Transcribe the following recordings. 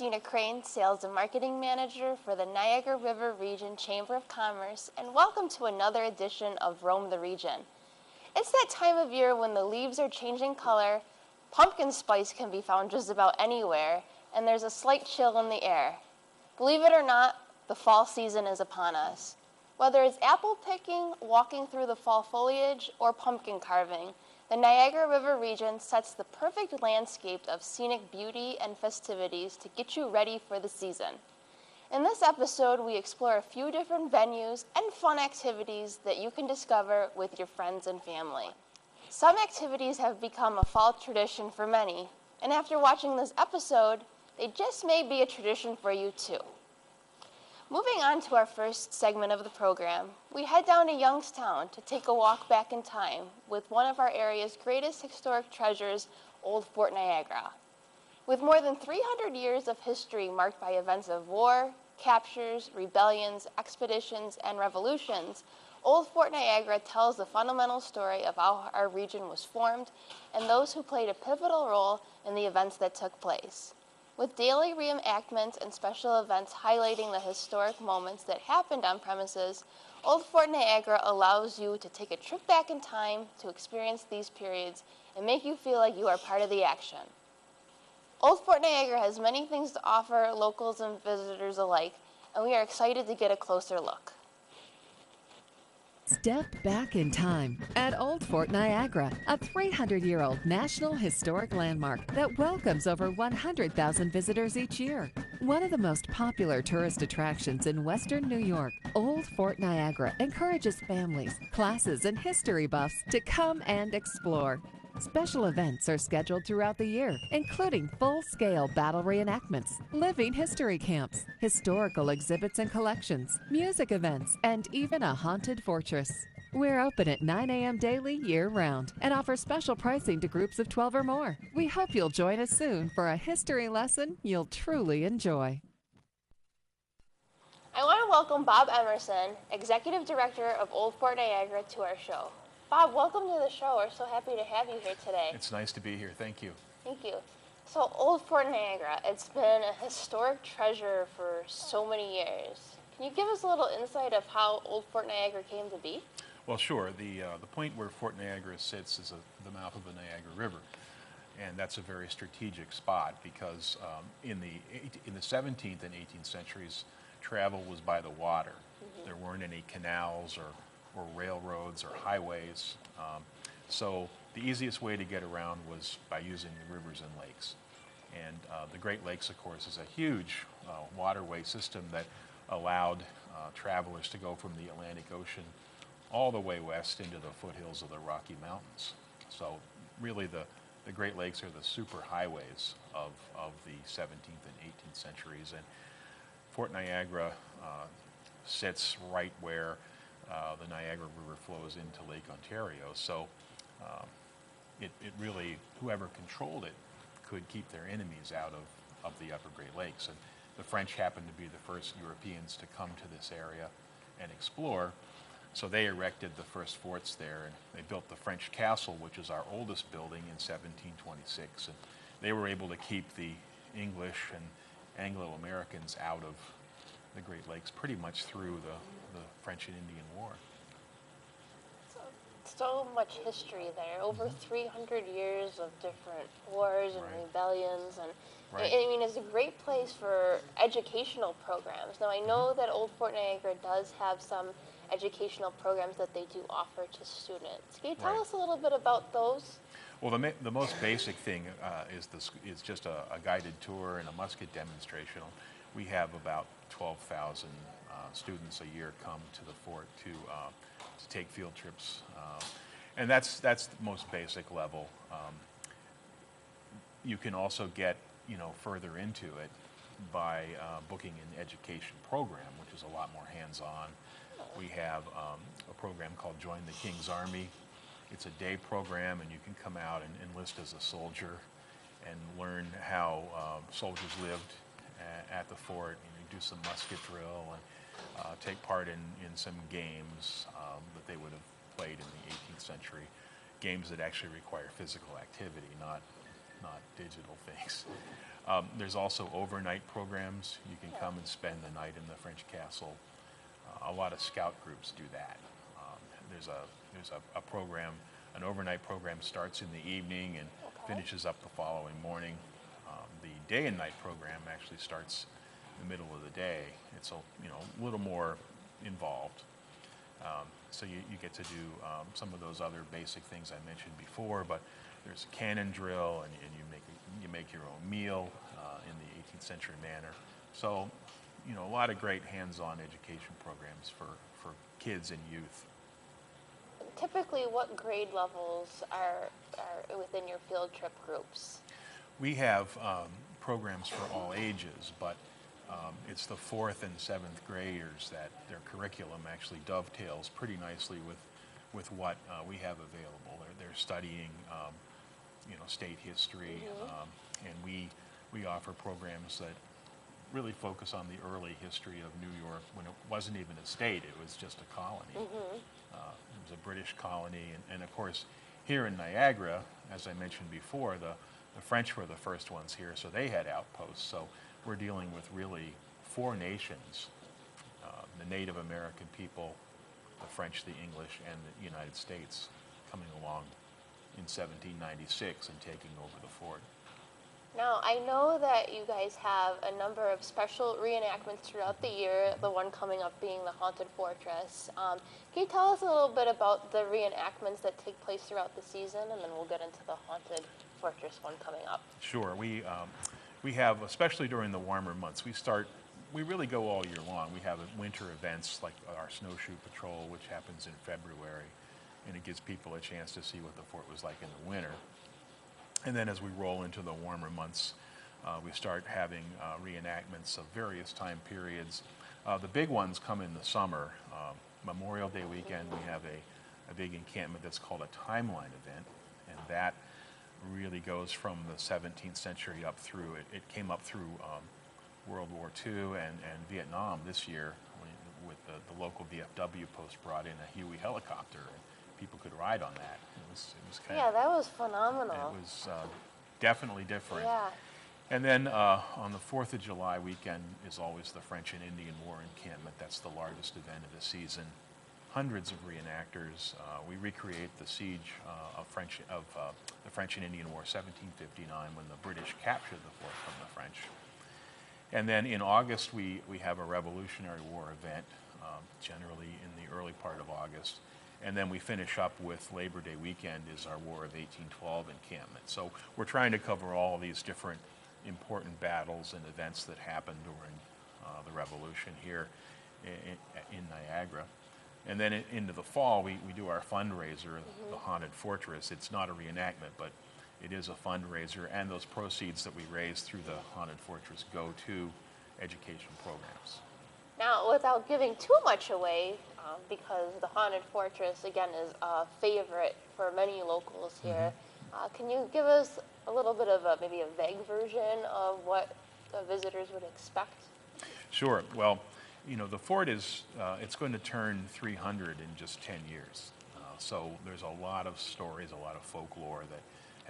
Christina Crane, Sales and Marketing Manager for the Niagara River Region Chamber of Commerce, and welcome to another edition of Roam the Region. It's that time of year when the leaves are changing color, pumpkin spice can be found just about anywhere, and there's a slight chill in the air. Believe it or not, the fall season is upon us. Whether it's apple picking, walking through the fall foliage, or pumpkin carving, the Niagara River region sets the perfect landscape of scenic beauty and festivities to get you ready for the season. In this episode, we explore a few different venues and fun activities that you can discover with your friends and family. Some activities have become a fall tradition for many, and after watching this episode, they just may be a tradition for you too. Moving on to our first segment of the program, we head down to Youngstown to take a walk back in time with one of our area's greatest historic treasures, Old Fort Niagara. With more than 300 years of history marked by events of war, captures, rebellions, expeditions, and revolutions, Old Fort Niagara tells the fundamental story of how our region was formed and those who played a pivotal role in the events that took place. With daily reenactments and special events highlighting the historic moments that happened on premises, Old Fort Niagara allows you to take a trip back in time to experience these periods and make you feel like you are part of the action. Old Fort Niagara has many things to offer locals and visitors alike, and we are excited to get a closer look. Step back in time at Old Fort Niagara, a 300-year-old National Historic Landmark that welcomes over 100,000 visitors each year. One of the most popular tourist attractions in Western New York, Old Fort Niagara encourages families, classes, and history buffs to come and explore. Special events are scheduled throughout the year, including full-scale battle reenactments, living history camps, historical exhibits and collections, music events, and even a haunted fortress. We're open at 9 a.m. daily year-round and offer special pricing to groups of 12 or more. We hope you'll join us soon for a history lesson you'll truly enjoy. I want to welcome Bob Emerson, Executive Director of Old Fort Niagara, to our show. Bob, welcome to the show. We're so happy to have you here today. It's nice to be here. Thank you. Thank you. So, Old Fort Niagara, it's been a historic treasure for so many years. Can you give us a little insight of how Old Fort Niagara came to be? Well, sure. The point where Fort Niagara sits is the mouth of the Niagara River, and that's a very strategic spot because in the 17th and 18th centuries, travel was by the water. There weren't any canals or railroads or highways. So the easiest way to get around was by using the rivers and lakes. And the Great Lakes, of course, is a huge waterway system that allowed travelers to go from the Atlantic Ocean all the way west into the foothills of the Rocky Mountains. So really the Great Lakes are the super highways of the 17th and 18th centuries. And Fort Niagara sits right where the Niagara River flows into Lake Ontario, so it really, whoever controlled it could keep their enemies out of the upper Great Lakes. And the French happened to be the first Europeans to come to this area and explore, so they erected the first forts there, and they built the French castle, which is our oldest building, in 1726, and they were able to keep the English and Anglo-Americans out of the Great Lakes pretty much through the French and Indian War. So much history there, over 300 years of different wars and rebellions, and I mean, it's a great place for educational programs. Now, I know that Old Fort Niagara does have some educational programs that they do offer to students. Can you tell us a little bit about those? Well, the most basic thing is just a guided tour and a musket demonstration. We have about 12,000 students a year come to the fort to take field trips, and that's the most basic level. You can also get further into it by booking an education program, which is a lot more hands-on. We have a program called Join the King's Army. It's a day program, and you can come out and enlist as a soldier and learn how soldiers lived at the fort. Do some musket drill and take part in some games that they would have played in the 18th century, games that actually require physical activity, not digital things. There's also overnight programs. You can come and spend the night in the French Castle. A lot of scout groups do that. There's a program, an overnight program starts in the evening and finishes up the following morning. The day and night program actually starts in the middle of the day. It's a little more involved. So you get to do some of those other basic things I mentioned before, but there's a cannon drill, and you make your own meal in the 18th century manner. So, a lot of great hands-on education programs for kids and youth. Typically, what grade levels are within your field trip groups? We have programs for all ages, but it's the 4th and 7th graders that their curriculum actually dovetails pretty nicely with what we have available. They're studying, state history, and we offer programs that really focus on the early history of New York when it wasn't even a state, it was just a colony. It was a British colony, and of course, here in Niagara, as I mentioned before, the French were the first ones here, so they had outposts. So we're dealing with really 4 nations, the Native American people, the French, the English, and the United States coming along in 1796 and taking over the fort. Now, I know that you guys have a number of special reenactments throughout the year, the one coming up being the Haunted Fortress. Can you tell us a little bit about the reenactments that take place throughout the season, and then we'll get into the Haunted Fortress one coming up? Sure. We have, especially during the warmer months, we really go all year long. We have winter events like our Snowshoe Patrol, which happens in February, and it gives people a chance to see what the fort was like in the winter. And then as we roll into the warmer months, we start having reenactments of various time periods. The big ones come in the summer. Memorial Day weekend, we have a big encampment that's called a timeline event, and that really goes from the 17th century up through, it came up through World War II and Vietnam this year, with the local VFW post brought in a Huey helicopter, and people could ride on that. It was kind Yeah, that was phenomenal. It was definitely different. Yeah. And then on the 4th of July weekend is always the French and Indian War encampment. That's the largest event of the season. Hundreds of reenactors. We recreate the siege of the French and Indian War, 1759, when the British captured the fort from the French. And then in August, we have a Revolutionary War event, generally in the early part of August. And then we finish up with Labor Day weekend is our War of 1812 encampment. So we're trying to cover all these different important battles and events that happened during the Revolution here in Niagara. And then into the fall, we do our fundraiser, the Haunted Fortress. It's not a reenactment, but it is a fundraiser, and those proceeds that we raise through the Haunted Fortress go to education programs. Now, without giving too much away, because the Haunted Fortress, again, is a favorite for many locals here, can you give us a little bit of maybe a vague version of what the visitors would expect? Sure. Well, the fort is, it's going to turn 300 in just 10 years. So there's a lot of stories, a lot of folklore that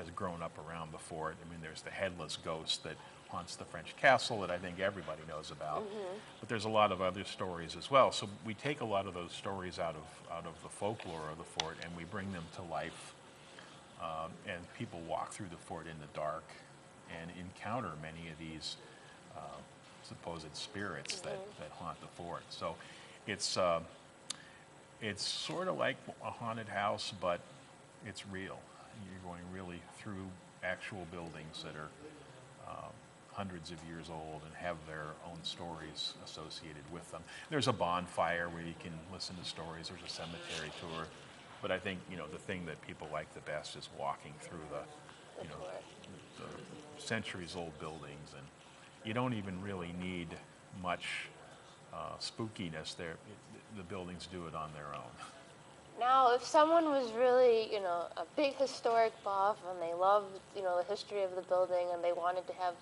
has grown up around the fort. I mean, there's the headless ghost that haunts the French castle that I think everybody knows about. But there's a lot of other stories as well. So we take a lot of those stories out of the folklore of the fort, and we bring them to life. And people walk through the fort in the dark and encounter many of these supposed spirits that haunt the fort. So it's sort of like a haunted house, but it's real. You're going really through actual buildings that are hundreds of years old and have their own stories associated with them. There's a bonfire where you can listen to stories. There's a cemetery tour. But I think, the thing that people like the best is walking through the centuries-old buildings. And you don't even really need much spookiness there. The buildings do it on their own. Now, if someone was really, a big historic buff and they loved, the history of the building and they wanted to have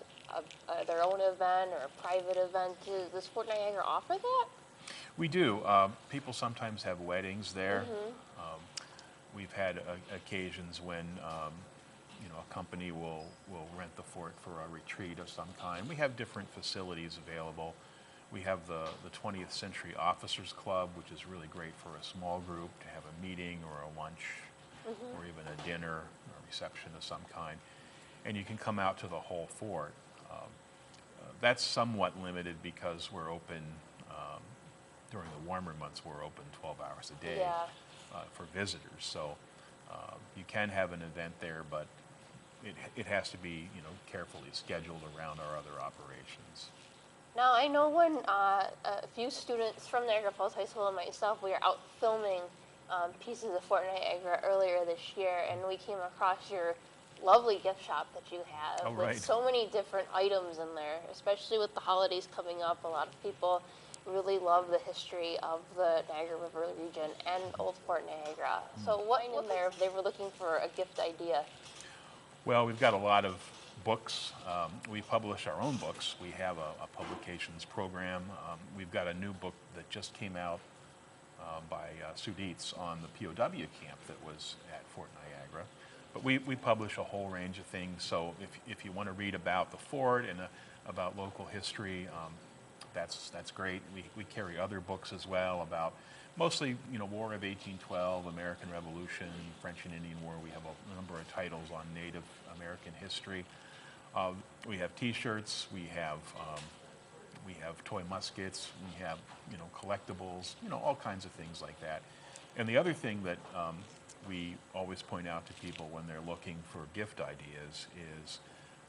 their own event or a private event, does Fort Niagara offer that? We do. People sometimes have weddings there. We've had occasions when, a company will rent the fort for a retreat of some kind. We have different facilities available. We have the 20th Century Officers Club, which is really great for a small group to have a meeting or a lunch or even a dinner or a reception of some kind. And you can come out to the whole fort. That's somewhat limited because we're open during the warmer months. We're open 12 hours a day for visitors. So you can have an event there, but it has to be carefully scheduled around our other operations. Now, I know when a few students from Niagara Falls High School and myself, we were out filming pieces of Fort Niagara earlier this year, and we came across your lovely gift shop that you have with so many different items in there, especially with the holidays coming up. A lot of people really love the history of the Niagara River region and Old Fort Niagara. So what in there if they were looking for a gift idea? Well, we've got a lot of books. We publish our own books. We have a publications program. We've got a new book that just came out by Sue Dietz on the POW camp that was at Fort Niagara. But we publish a whole range of things. So if you want to read about the fort and about local history, that's great. We carry other books as well about mostly, War of 1812, American Revolution, French and Indian War. We have a number of titles on Native American history. We have T-shirts. We have toy muskets. We have collectibles. All kinds of things like that. And the other thing that we always point out to people when they're looking for gift ideas is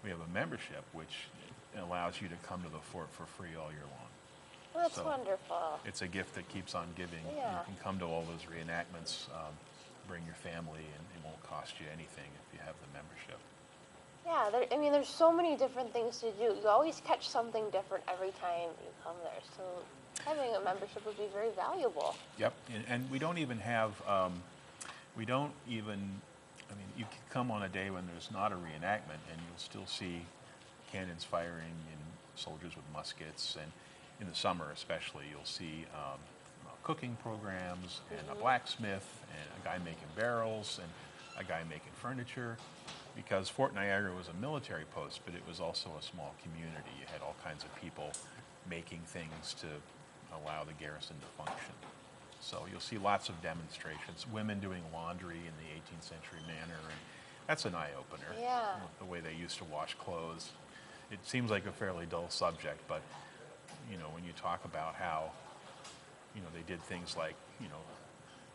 we have a membership which allows you to come to the fort for free all year long. Well, that's wonderful. It's a gift that keeps on giving. Yeah. You can come to all those reenactments, bring your family, and it won't cost you anything if you have the membership. Yeah, there's so many different things to do. You always catch something different every time you come there. So having a membership would be very valuable. Yep, and we don't even have, you can come on a day when there's not a reenactment and you'll still see cannons firing and soldiers with muskets, and in the summer especially you'll see cooking programs and a blacksmith and a guy making barrels and a guy making furniture, because Fort Niagara was a military post, but it was also a small community. You had all kinds of people making things to allow the garrison to function. So you'll see lots of demonstrations, women doing laundry in the 18th century manner, and that's an eye-opener. Yeah. The way they used to wash clothes. It seems like a fairly dull subject, but when you talk about how they did things like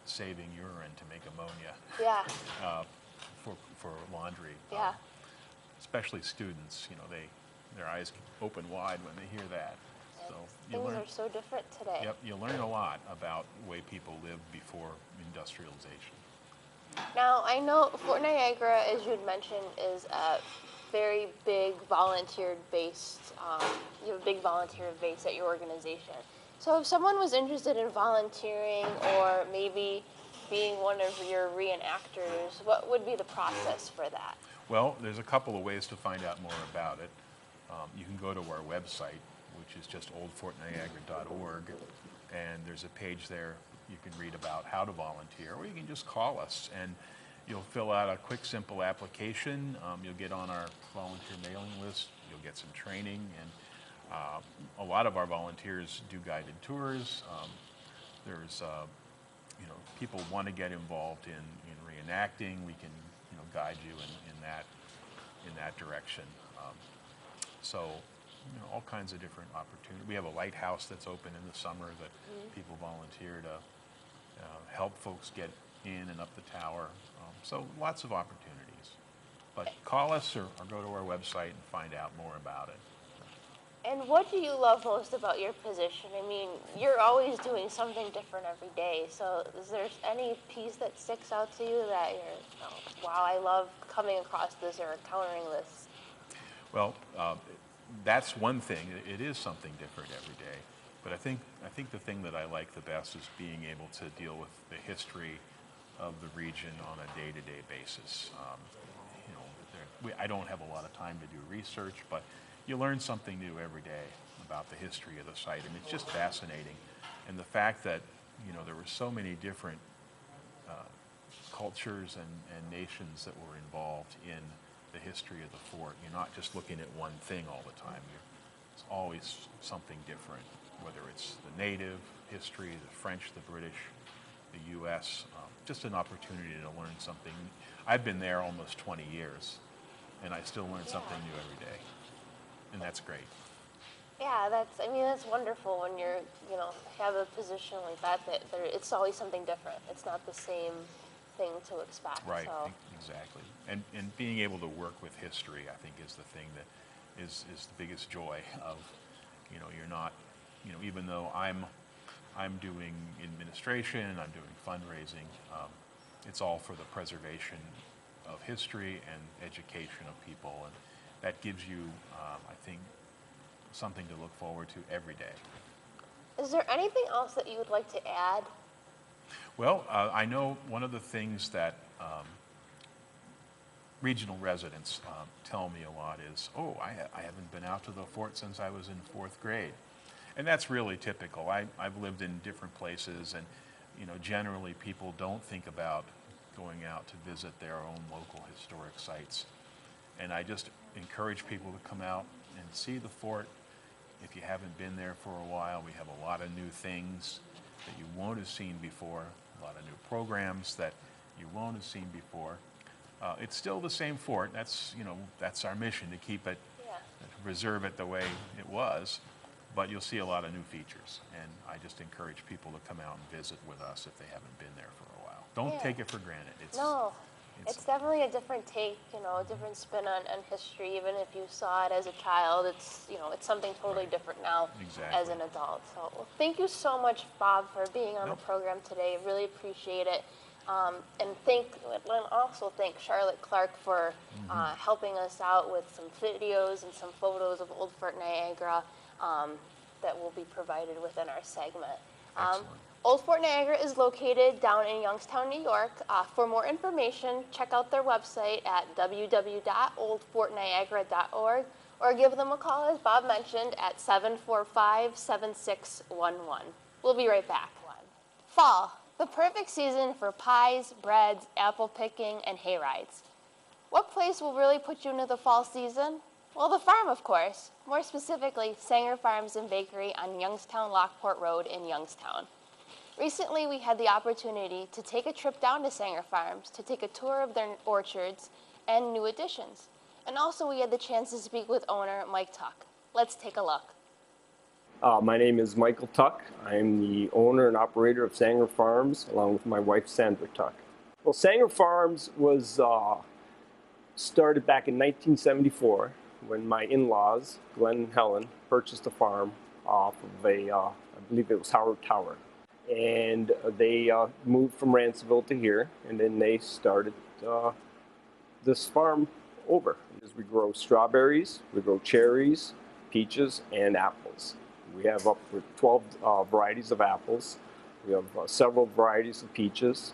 saving urine to make ammonia. Yeah. For laundry. Yeah. Especially students, their eyes open wide when they hear that. So things are so different today. Yep, you learn a lot about the way people lived before industrialization. Now, I know Fort Niagara, as you'd mentioned, is a very big volunteer-based, you have a big volunteer base at your organization. So if someone was interested in volunteering or maybe being one of your reenactors, what would be the process for that? Well, there's a couple of ways to find out more about it. You can go to our website, which is just oldfortniagara.org, and there's a page there you can read about how to volunteer, or you can just call us and you'll fill out a quick, simple application. You'll get on our volunteer mailing list. You'll get some training, and a lot of our volunteers do guided tours. There's people want to get involved in reenacting. We can guide you in that direction. So all kinds of different opportunities. We have a lighthouse that's open in the summer that people volunteer to help folks get in and up the tower. So lots of opportunities. But call us or go to our website and find out more about it. And what do you love most about your position? I mean, you're always doing something different every day. So is there any piece that sticks out to you that you're, wow, I love coming across this or encountering this? Well, that's one thing. It is something different every day. But I think the thing that I like the best is being able to deal with the history of the region on a day-to-day basis. I don't have a lot of time to do research, but you learn something new every day about the history of the site, and it's just fascinating. And the fact that there were so many different cultures and nations that were involved in the history of the fort. You're not just looking at one thing all the time. It's always something different, whether it's the native history, the French, the British, the U.S., just an opportunity to learn something. I've been there almost 20 years, and I still learn something new every day, and that's great. Yeah, that's wonderful when have a position like that, it's always something different. It's not the same thing to expect. Right, so. exactly. And being able to work with history, I think, is the thing that is the biggest joy of, you're not, even though I'm doing administration, I'm doing fundraising, it's all for the preservation of history and education of people, and that gives you, I think, something to look forward to every day. Is there anything else that you would like to add? Well, I know one of the things that regional residents tell me a lot is, oh, I haven't been out to the fort since I was in 4th grade. And that's really typical. I've lived in different places, and generally people don't think about going out to visit their own local historic sites. And I just encourage people to come out and see the fort. If you haven't been there for a while, we have a lot of new things that you won't have seen before, a lot of new programs that you won't have seen before. It's still the same fort. That's our mission, to keep it, to preserve it the way it was. But you'll see a lot of new features, and I just encourage people to come out and visit with us if they haven't been there for a while. Don't take it for granted. It's definitely a different take, a different spin on history. Even if you saw it as a child, it's something totally different now as an adult. So, well, thank you so much, Bob, for being on the program today. Really appreciate it. And also thank Charlotte Clark for helping us out with some videos and some photos of Old Fort Niagara that will be provided within our segment. Old Fort Niagara is located down in Youngstown, New York. For more information, check out their website at www.oldfortniagara.org or give them a call, as Bob mentioned, at 745-7611. We'll be right back. Fall, the perfect season for pies, breads, apple picking, and hay rides. What place will really put you into the fall season? Well, the farm, of course. More specifically, Sanger Farms and Bakery on Youngstown Lockport Road in Youngstown. Recently, we had the opportunity to take a trip down to Sanger Farms to take a tour of their orchards and new additions. And also, we had the chance to speak with owner Mike Tuck. Let's take a look. My name is Michael Tuck. I'm the owner and operator of Sanger Farms, along with my wife, Sandra Tuck. Well, Sanger Farms was started back in 1974 when my in-laws, Glenn and Helen, purchased a farm off of I believe it was Howard Tower. And they moved from Ransomville to here, and then they started this farm over. We grow strawberries, we grow cherries, peaches, and apples. We have up to 12 varieties of apples. We have several varieties of peaches,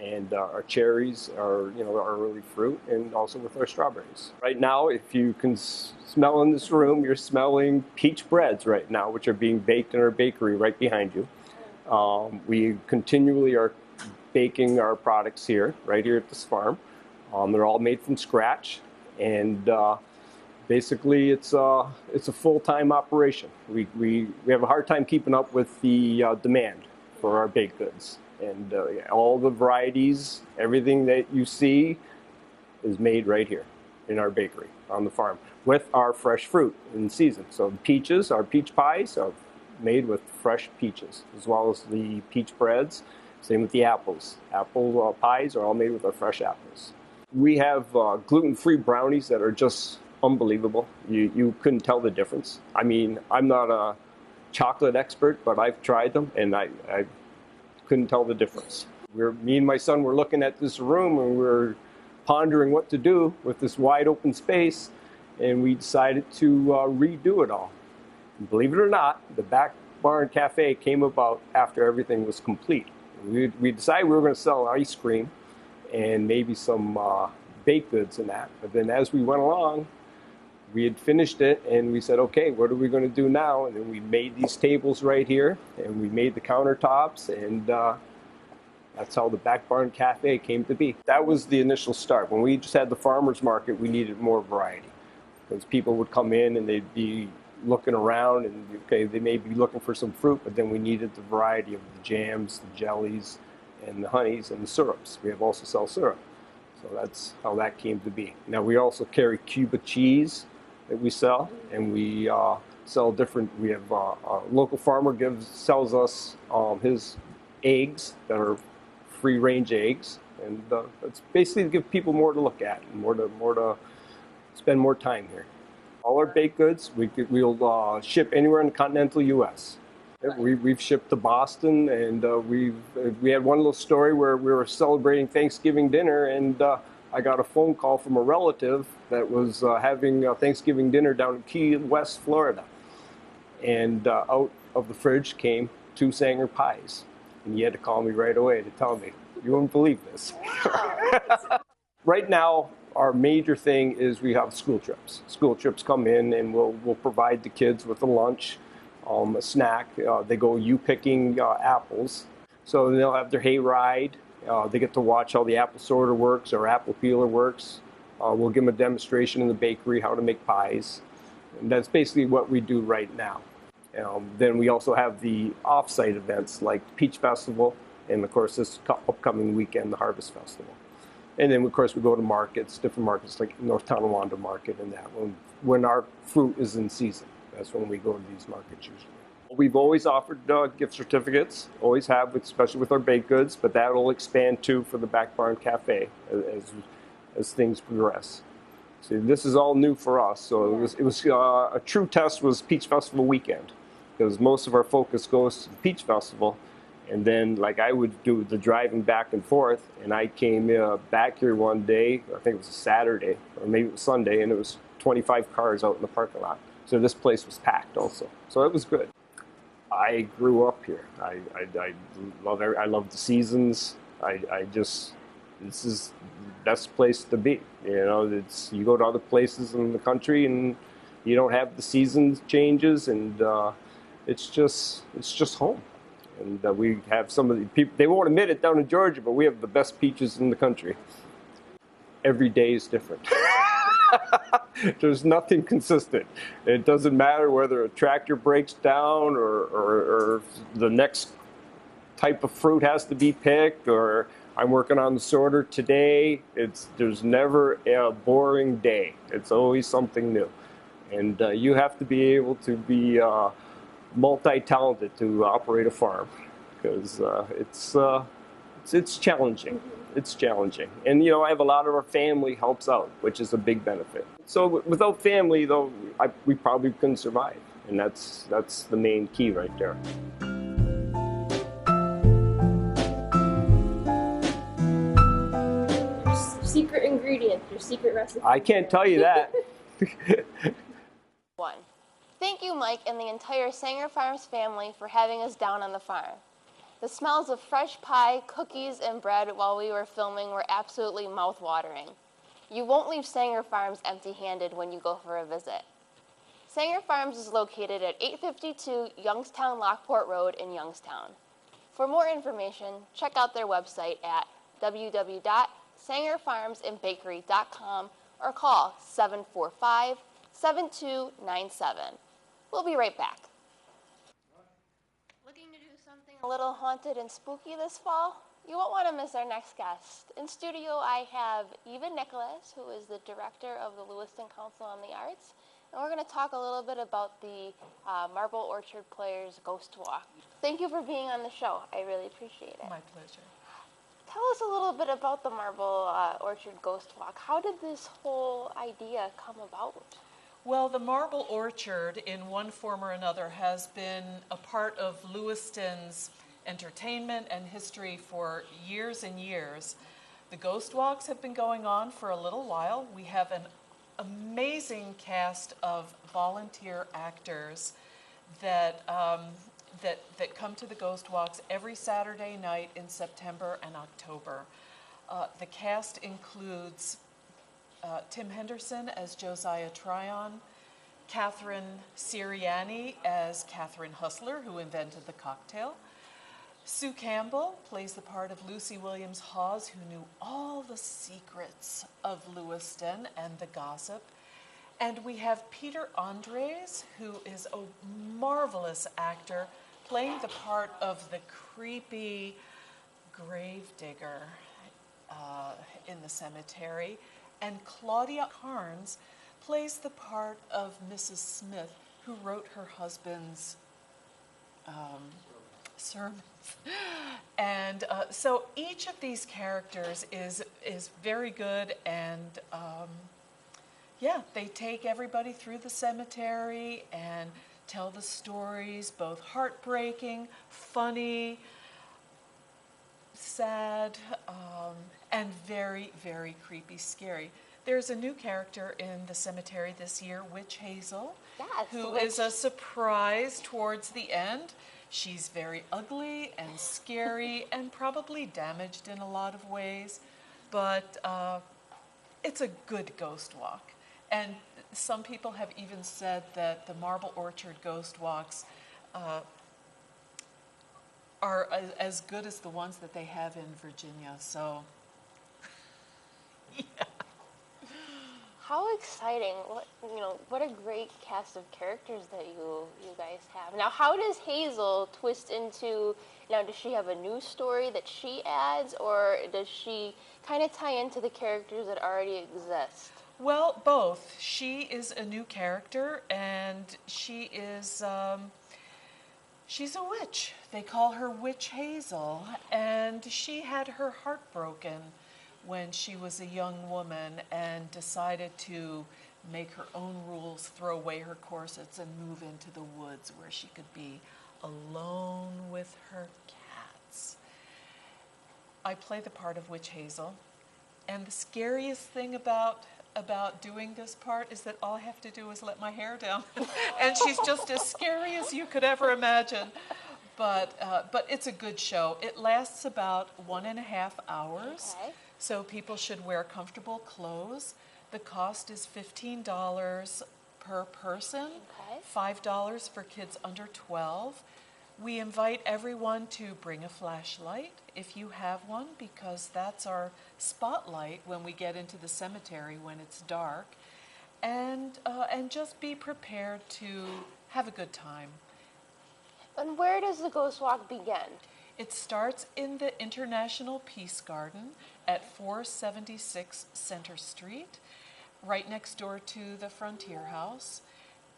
and our cherries are, our early fruit, and also with our strawberries. Right now, if you can smell in this room, you're smelling peach breads right now, which are being baked in our bakery right behind you. We continually are baking our products here, right here at this farm. They're all made from scratch, and basically it's a full-time operation. We have a hard time keeping up with the demand for our baked goods, and all the varieties, everything that you see is made right here in our bakery on the farm with our fresh fruit in season. So the peaches, our peach pies are made with fresh peaches, as well as the peach breads. Same with the apples. Apple pies are all made with our fresh apples. We have gluten-free brownies that are just unbelievable. You couldn't tell the difference. I mean, I'm not a chocolate expert, but I've tried them, and I couldn't tell the difference. Me and my son were looking at this room, and we were pondering what to do with this wide open space, and we decided to redo it all. Believe it or not, the Back Barn Cafe came about after everything was complete. We decided we were going to sell ice cream and maybe some baked goods and that. But then as we went along, we had finished it, and we said, okay, what are we going to do now? And then we made these tables right here, and we made the countertops, and That's how the Back Barn Cafe came to be. That was the initial start. When we just had the farmers market, we needed more variety. Because people would come in and they'd be looking around and, okay, they may be looking for some fruit, but then we needed the variety of the jams, the jellies, and the honeys, and the syrups. We have also sell syrup. So that's how that came to be. Now we also carry Cuba cheese that we sell, and we sell different, we have a local farmer sells us his eggs that are free-range eggs, and it's basically to give people more to look at and more to spend more time here. All our baked goods, we'll ship anywhere in the continental U.S. We've shipped to Boston, and we had one little story where we were celebrating Thanksgiving dinner, and I got a phone call from a relative that was having Thanksgiving dinner down in Key West, Florida. And out of the fridge came 2 Sanger pies. And he had to call me right away to tell me, you wouldn't believe this. Right now, our major thing is we have school trips. School trips come in, and we'll provide the kids with a lunch, a snack. They go picking apples. So they'll have their hay ride. They get to watch how the apple sorter works or apple peeler works. We'll give them a demonstration in the bakery how to make pies. And that's basically what we do right now. Then we also have the off-site events like Peach Festival, and of course this upcoming weekend, the Harvest Festival. And then of course we go to markets, different markets like North Tonawanda Market and that when our fruit is in season. That's when we go to these markets usually. We've always offered gift certificates, always have, especially with our baked goods, but that will expand too for the Back Barn Cafe as things progress. So this is all new for us. So it was a true test was Peach Festival weekend, because most of our focus goes to the Peach Festival, and then like I would do the driving back and forth, and I came back here one day, I think it was a Saturday or maybe it was Sunday, and it was 25 cars out in the parking lot. So this place was packed also. So it was good. I grew up here. I love the seasons. This is the best place to be. You know, you go to other places in the country and you don't have the seasons changes, and it's just home. And we have some of the people, they won't admit it down in Georgia, but we have the best peaches in the country. Every day is different. There's nothing consistent. It doesn't matter whether a tractor breaks down or the next type of fruit has to be picked, or I'm working on the sorter today. There's never a boring day. It's always something new. And you have to be able to be multi-talented to operate a farm, because it's challenging. It's challenging. And you know, I have a lot of our family helps out, which is a big benefit. So without family, though, we probably couldn't survive. And that's the main key right there. Secret ingredient, your secret recipe. I can't tell you that. Thank you, Mike, and the entire Sanger Farms family for having us down on the farm. The smells of fresh pie, cookies, and bread while we were filming were absolutely mouth-watering. You won't leave Sanger Farms empty-handed when you go for a visit. Sanger Farms is located at 852 Youngstown Lockport Road in Youngstown. For more information, check out their website at www.sangerfarmsandbakery.com or call 745-7297. We'll be right back. Looking to do something a little haunted and spooky this fall? You won't want to miss our next guest. In studio, I have Eva Nicholas, who is the director of the Lewiston Council on the Arts, and we're going to talk a little bit about the Marble Orchard Players Ghost Walk. Thank you for being on the show. I really appreciate it. My pleasure. Tell us a little bit about the Marble Orchard Ghost Walk. How did this whole idea come about? Well, the Marble Orchard, in one form or another, has been a part of Lewiston's entertainment and history for years and years. The ghost walks have been going on for a little while. We have an amazing cast of volunteer actors that come to the ghost walks every Saturday night in September and October. The cast includes Tim Henderson as Josiah Tryon, Catherine Sirianni as Catherine Hustler, who invented the cocktail, Sue Campbell plays the part of Lucy Williams Hawes, who knew all the secrets of Lewiston and the gossip. And we have Peter Andres, who is a marvelous actor, playing the part of the creepy gravedigger in the cemetery. And Claudia Carnes plays the part of Mrs. Smith, who wrote her husband's sermons. And so each of these characters is very good, and yeah, they take everybody through the cemetery and tell the stories, both heartbreaking, funny, sad, and very, very creepy, scary. There's a new character in the cemetery this year, Witch Hazel, Yes, who which- is a surprise towards the end. She's very ugly and scary and probably damaged in a lot of ways, but it's a good ghost walk. And some people have even said that the Marble Orchard ghost walks are as good as the ones that they have in Virginia. So, yeah. How exciting! What a great cast of characters that you guys have. Now, how does Hazel twist into? Now, does she have a new story that she adds, or does she kind of tie into the characters that already exist? Well, both. She is a new character, and she is she's a witch. They call her Witch Hazel, and she had her heart broken when she was a young woman and decided to make her own rules, throw away her corsets, and move into the woods where she could be alone with her cats. I play the part of Witch Hazel, and the scariest thing about doing this part is that all I have to do is let my hair down, and she's just as scary as you could ever imagine. But it's a good show. It lasts about 1.5 hours. Okay. So people should wear comfortable clothes. The cost is $15 per person, Okay. $5 for kids under 12. We invite everyone to bring a flashlight if you have one, because that's our spotlight when we get into the cemetery when it's dark. And just be prepared to have a good time. And where does the ghost walk begin? It starts in the International Peace Garden at 476 Center Street, right next door to the Frontier House.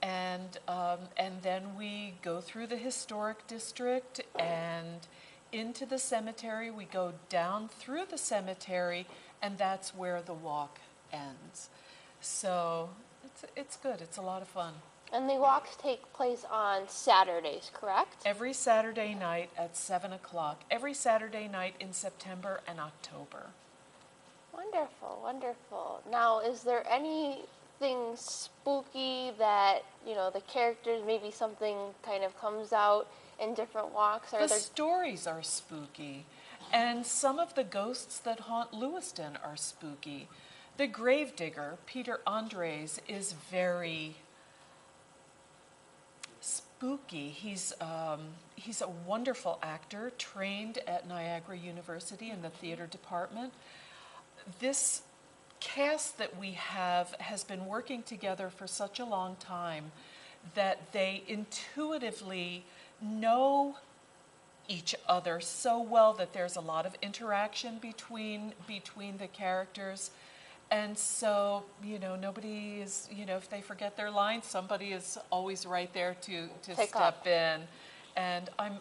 And then we go through the historic district and into the cemetery. We go down through the cemetery, and that's where the walk ends. So it's good. It's a lot of fun. And the walks take place on Saturdays, correct? Every Saturday night at 7 o'clock. Every Saturday night in September and October. Wonderful, wonderful. Now, is there anything spooky that, the characters, maybe something kind of comes out in different walks? The stories are spooky, and some of the ghosts that haunt Lewiston are spooky. The gravedigger, Peter Andres, is very spooky. He's a wonderful actor, trained at Niagara University in the theater department. This cast that we have has been working together for such a long time that they intuitively know each other so well that there's a lot of interaction between the characters. And so, nobody is, if they forget their lines, somebody is always right there to Pick step up. in. And I'm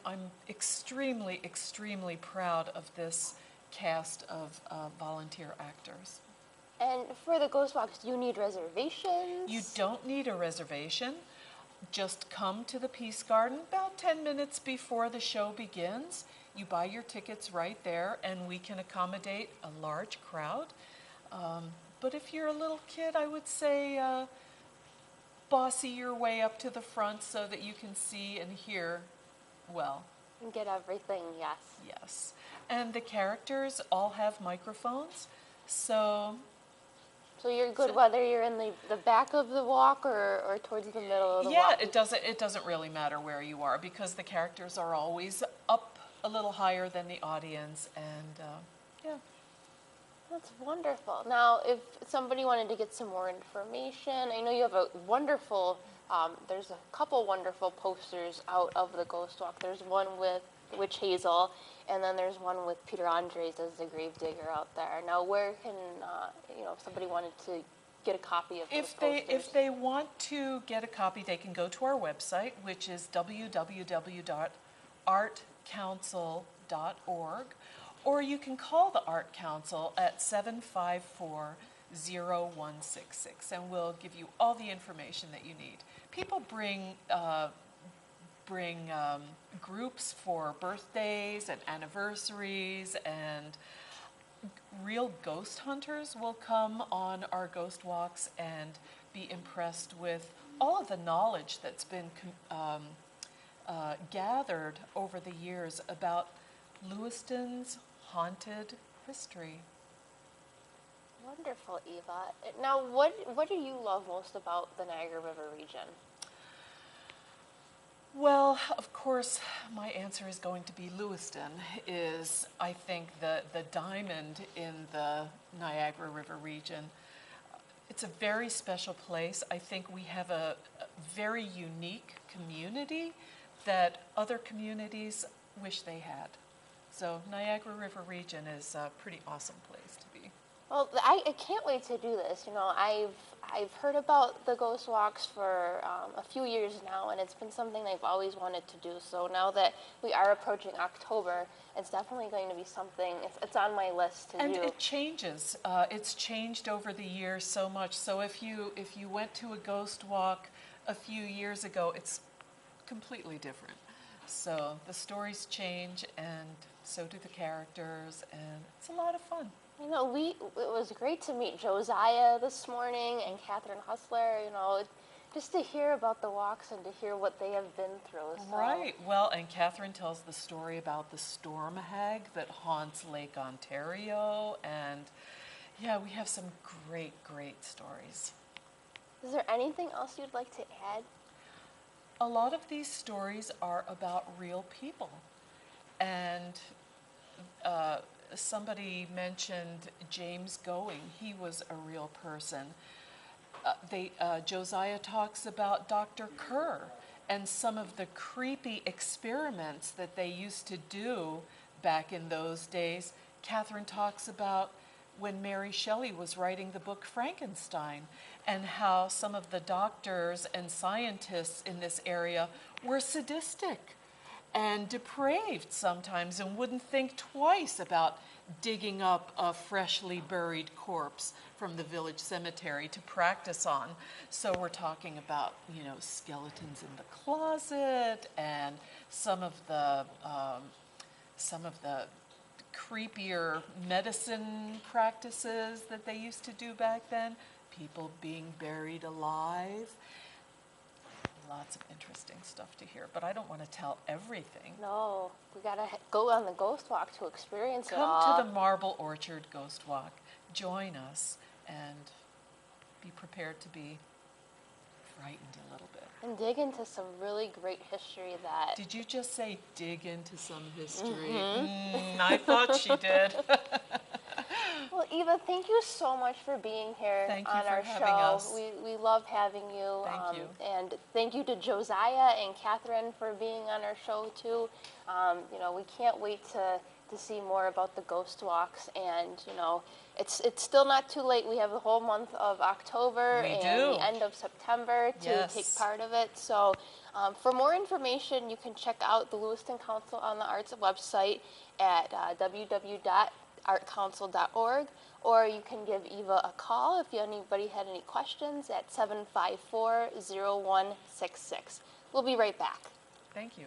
extremely, extremely proud of this cast of volunteer actors. And for the ghost walks, do you need reservations? You don't need a reservation. Just come to the Peace Garden about 10 minutes before the show begins. You buy your tickets right there, and we can accommodate a large crowd. But if you're a little kid, I would say bossy your way up to the front so that you can see and hear well. And get everything, yes. Yes. And the characters all have microphones, so So you're good whether you're in the back of the walk or towards the middle of the yeah, walk? it doesn't really matter where you are, because the characters are always up a little higher than the audience, and yeah. That's wonderful. Now, if somebody wanted to get some more information, I know you have a wonderful, there's a couple wonderful posters out of the Ghost Walk. There's one with Witch Hazel, and then there's one with Peter Andres as the grave digger out there. Now, where can, if somebody wanted to get a copy of those posters? If they want to get a copy, they can go to our website, which is www.artcouncil.org, or you can call the Art Council at 754-0166, and we'll give you all the information that you need. People bring groups for birthdays and anniversaries, and real ghost hunters will come on our ghost walks and be impressed with all of the knowledge that's been gathered over the years about Lewiston's haunted history. Wonderful, Eva. Now, what do you love most about the Niagara River region? Well, of course, my answer is going to be Lewiston is, I think, the diamond in the Niagara River region. It's a very special place. I think we have a very unique community that other communities wish they had. So Niagara River region is a pretty awesome place to be. Well, I can't wait to do this. I've heard about the ghost walks for a few years now, and it's been something I've always wanted to do. So now that we are approaching October, it's definitely going to be something. It's on my list to do. And it changes. It's changed over the years so much. So if you went to a ghost walk a few years ago, it's completely different. So the stories change, and so do the characters, and it's a lot of fun. It was great to meet Josiah this morning and Catherine Hustler, just to hear about the walks and to hear what they have been through. So. Right. Well, and Catherine tells the story about the storm hag that haunts Lake Ontario, and yeah, we have some great, great stories. Is there anything else you'd like to add? A lot of these stories are about real people, and somebody mentioned James Going. He was a real person. Josiah talks about Dr. Kerr and some of the creepy experiments that they used to do back in those days. Catherine talks about when Mary Shelley was writing the book Frankenstein, and how some of the doctors and scientists in this area were sadistic and depraved sometimes and wouldn't think twice about digging up a freshly buried corpse from the village cemetery to practice on. So we're talking about, skeletons in the closet, and some of the creepier medicine practices that they used to do back then, people being buried alive. Lots of interesting stuff to hear, but I don't want to tell everything. No, we got to go on the ghost walk to experience it all. Come to the Marble Orchard Ghost Walk. Join us and be prepared to be frightened a little bit. And dig into some really great history that... Did you just say dig into some history? Mm-hmm. I thought she did. Well, Eva, thank you so much for being here on our show. Us. We love having you. Thank you. And thank you to Josiah and Catherine for being on our show, too. We can't wait to see more about the ghost walks. And, it's still not too late. We have the whole month of October the end of September to take part of it. So for more information, you can check out the Lewiston Council on the Arts website at www.artcouncil.org, or you can give Eva a call if anybody had any questions at 754-0166. We'll be right back. Thank you.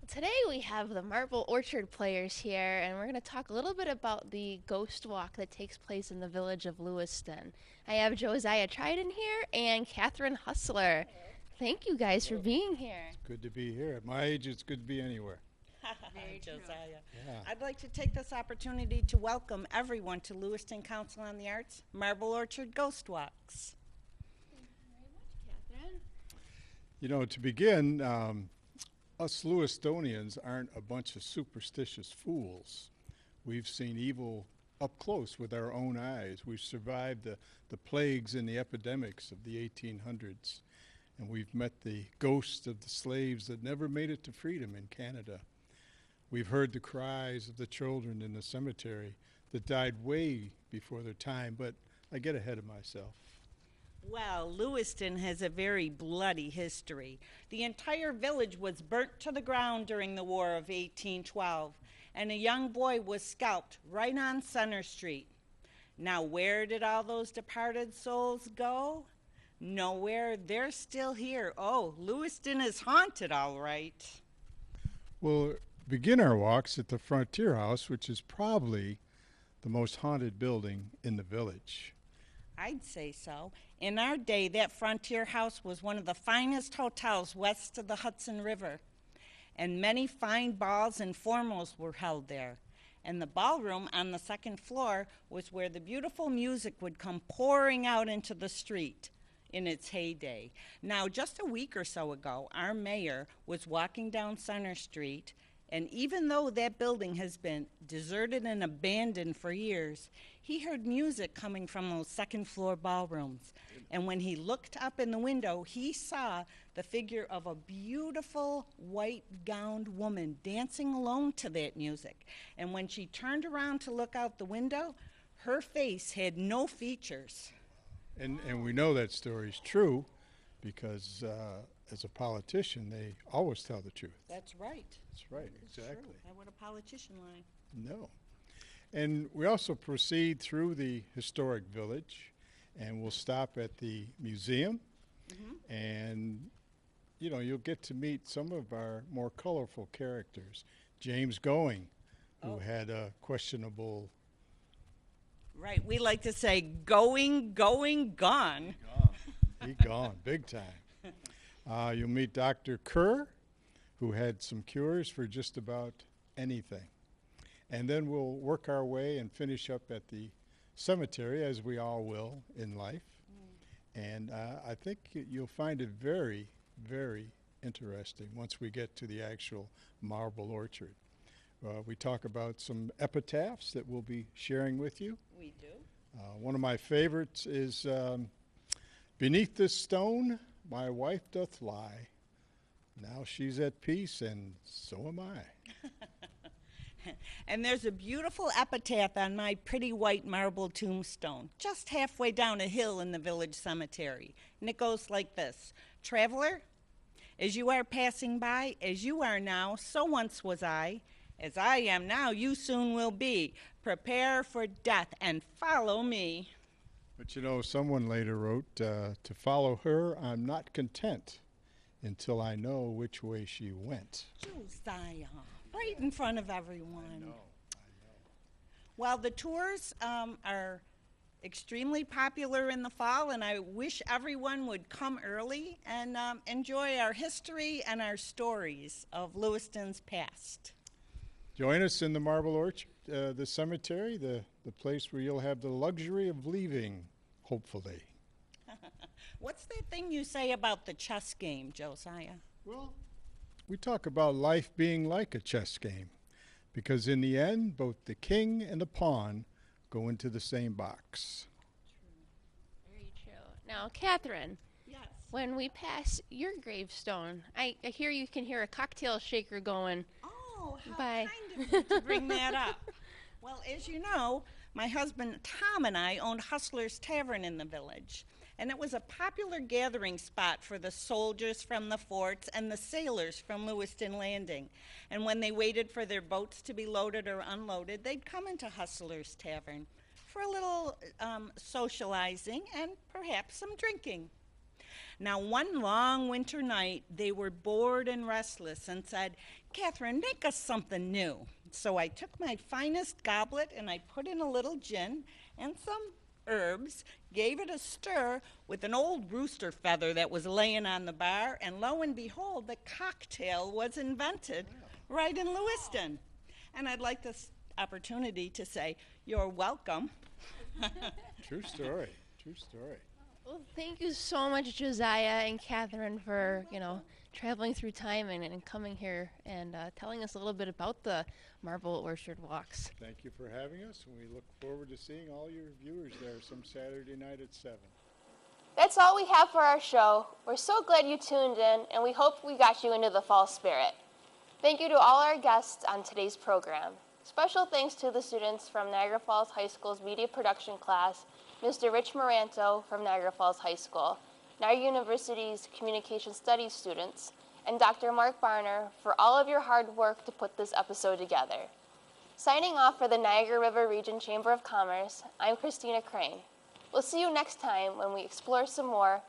Today we have the Marble Orchard players here, and we're going to talk a little bit about the ghost walk that takes place in the village of Lewiston. I have Josiah Tridon here and Catherine Hustler. Thank you guys for being here. It's good to be here. At my age, it's good to be anywhere. Very Josiah. Yeah. I'd like to take this opportunity to welcome everyone to Lewiston Council on the Arts Marble Orchard Ghost Walks. Thank you very much, Catherine. To begin, us Lewistonians aren't a bunch of superstitious fools. We've seen evil up close with our own eyes. We've survived the plagues and the epidemics of the 1800s, and we've met the ghosts of the slaves that never made it to freedom in Canada. We've heard the cries of the children in the cemetery that died way before their time, but I get ahead of myself. Well, Lewiston has a very bloody history. The entire village was burnt to the ground during the War of 1812, and a young boy was scalped right on Center Street. Now, where did all those departed souls go? Nowhere. They're still here. Oh, Lewiston is haunted, all right. We'll begin our walks at the Frontier House, which is probably the most haunted building in the village. I'd say so. In our day, that Frontier House was one of the finest hotels west of the Hudson River, and many fine balls and formals were held there. And the ballroom on the second floor was where the beautiful music would come pouring out into the street in its heyday. Now, just a week or so ago, our mayor was walking down Center Street, and even though that building has been deserted and abandoned for years, he heard music coming from those second floor ballrooms. And when he looked up in the window, he saw the figure of a beautiful white-gowned woman dancing alone to that music. And when she turned around to look out the window, her face had no features. And we know that story is true because as a politician, they always tell the truth. That's right. That's right, exactly. True. That would a politician lie. No. And we also proceed through the historic village, and we'll stop at the museum. And, you know, you'll get to meet some of our more colorful characters. James Going, who had a questionable... Right, we like to say going, gone. He gone, big time. You'll meet Dr. Kerr, who had some cures for just about anything. And then we'll work our way and finish up at the cemetery, as we all will in life. And I think you'll find it very, very interesting once we get to the actual marble orchard. We talk about some epitaphs that we'll be sharing with you. We do. One of my favorites is beneath this stone my wife doth lie. Now she's at peace, and so am I. And there's a beautiful epitaph on my pretty white marble tombstone, just halfway down a hill in the village cemetery. And it goes like this: Traveler, as you are passing by, as you are now, so once was I. As I am now, you soon will be. Prepare for death and follow me. But you know, someone later wrote, to follow her, I'm not content until I know which way she went. Josiah, right in front of everyone. I know. Well, the tours are extremely popular in the fall, and I wish everyone would come early and enjoy our history and our stories of Lewiston's past. Join us in the Marble Orchard, the cemetery, the place where you'll have the luxury of leaving, hopefully. What's that thing you say about the chess game, Josiah? Well, we talk about life being like a chess game, because in the end, both the king and the pawn go into the same box. Very true. Now, Catherine, Yes. when we pass your gravestone, I hear you can hear a cocktail shaker going. Oh, how Bye. kind of you to bring that up. Well, as you know, my husband Tom and I owned Hustler's Tavern in the village. And it was a popular gathering spot for the soldiers from the forts and the sailors from Lewiston Landing. And when they waited for their boats to be loaded or unloaded, they'd come into Hustler's Tavern for a little socializing and perhaps some drinking. Now, one long winter night, they were bored and restless and said, Catherine, make us something new. So I took my finest goblet and I put in a little gin and some herbs, gave it a stir with an old rooster feather that was laying on the bar, and lo and behold, the cocktail was invented right in Lewiston. And I'd like this opportunity to say, you're welcome. True story, true story. Well, thank you so much, Josiah and Catherine, for, traveling through time and coming here and telling us a little bit about the Marble Orchard Walks. Thank you for having us, and we look forward to seeing all your viewers there some Saturday night at 7. That's all we have for our show. We're so glad you tuned in, and we hope we got you into the fall spirit. Thank you to all our guests on today's program. Special thanks to the students from Niagara Falls High School's media production class, Mr. Rich Moranto from Niagara Falls High School, Niagara University's Communication Studies students, and Dr. Mark Barner for all of your hard work to put this episode together. Signing off for the Niagara River Region Chamber of Commerce, I'm Christina Crane. We'll see you next time when we explore some more